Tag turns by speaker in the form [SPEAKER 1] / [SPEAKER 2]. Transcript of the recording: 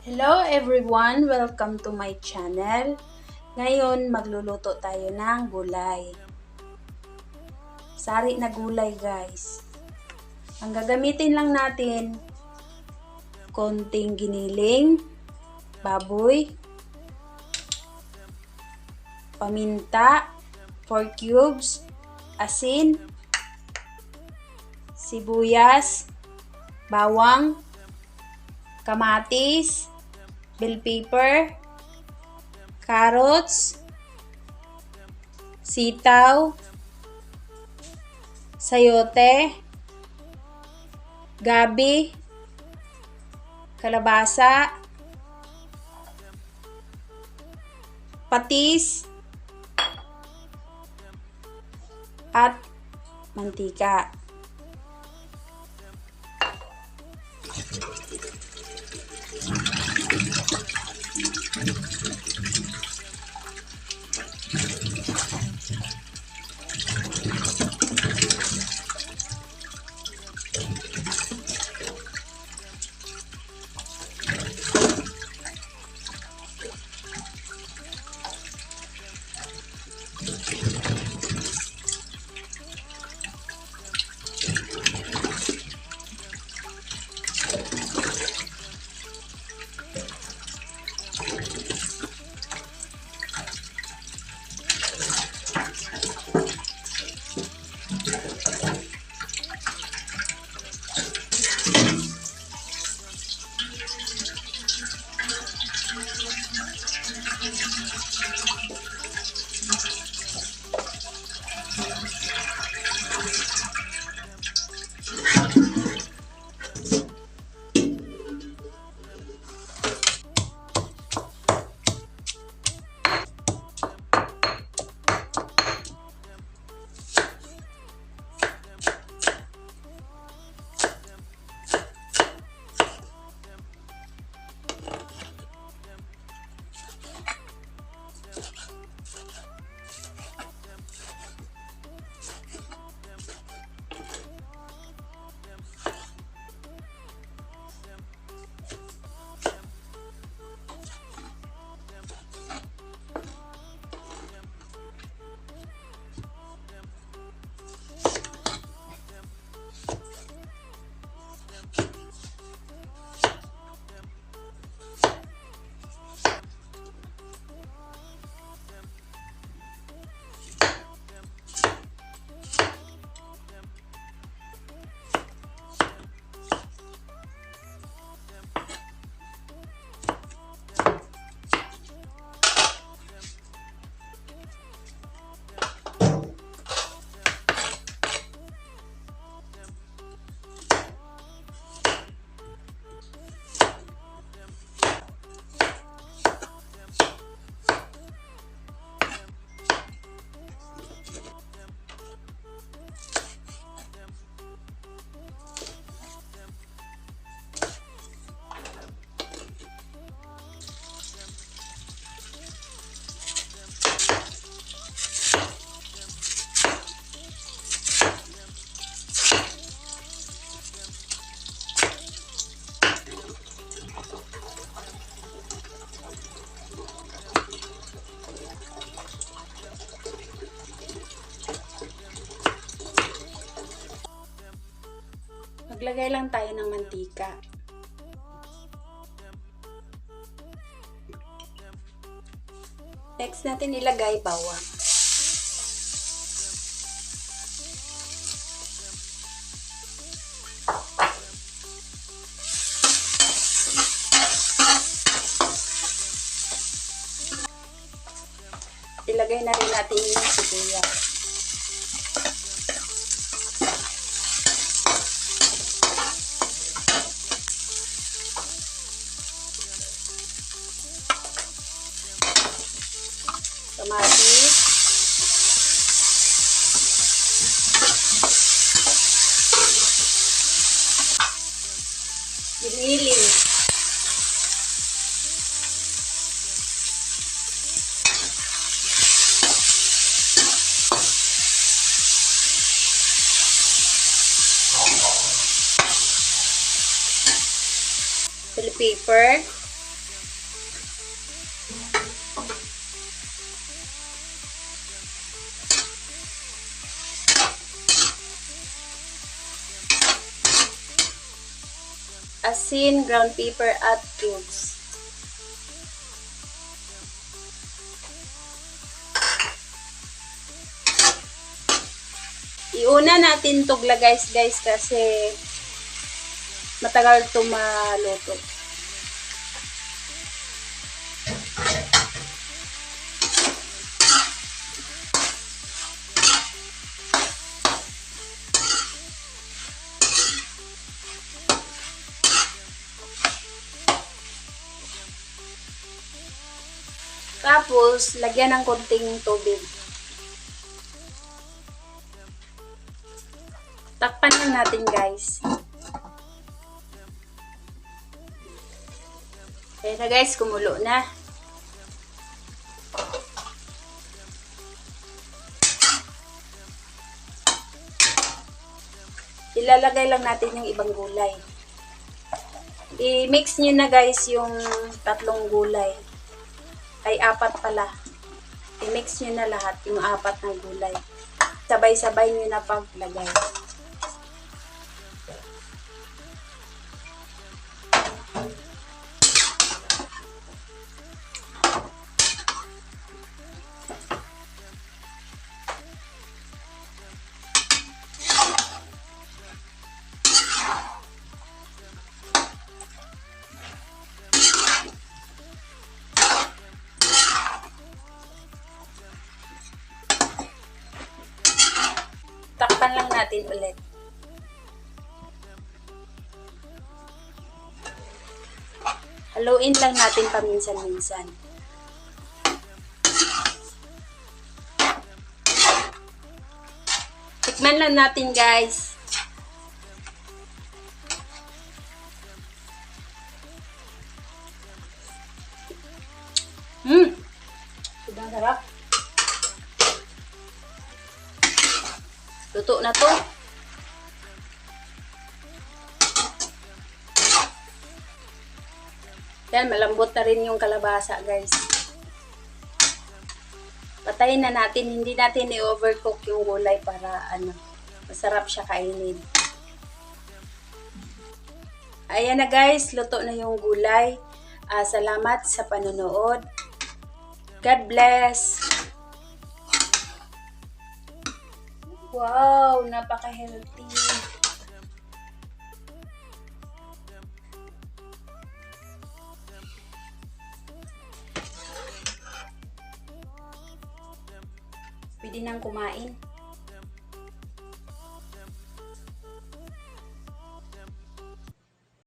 [SPEAKER 1] Hello everyone! Welcome to my channel. Ngayon, magluluto tayo ng gulay. Sari na gulay guys. Ang gagamitin lang natin, konting giniling, baboy, paminta, 4 cubes, asin, sibuyas, bawang, kamatis, bell pepper, carrots, sitaw, sayote, gabi, kalabasa, patis, at mantika. Maglagay lang tayo ng mantika. Next natin ilagay bawang. Ilagay na rin natin yung sibuyas. Kamatis, giniling, bell pepper, asin, ground pepper, at cubes. Iuna natin to guys kasi matagal to maluto. Tapos, lagyan ng konting tubig. Takpan lang natin guys. Ayan na guys, kumulo na. Ilalagay lang natin yung ibang gulay. I-mix nyo na guys yung tatlong gulay. Ay, 4 pala. I-mix nyo na lahat yung 4 na gulay. Sabay-sabay nyo na paglagay. Takpan lang natin ulit. Haluin lang natin paminsan-minsan. Tikman lang natin guys. Sobrang sarap. Luto na to. Yan, malambot na rin yung kalabasa, guys. Patayin na natin. Hindi natin i-overcook yung gulay para masarap siya kainin. Ayan na guys, luto na yung gulay. Salamat sa panonood. God bless. Wow, napaka-healthy. Pwede nang kumain.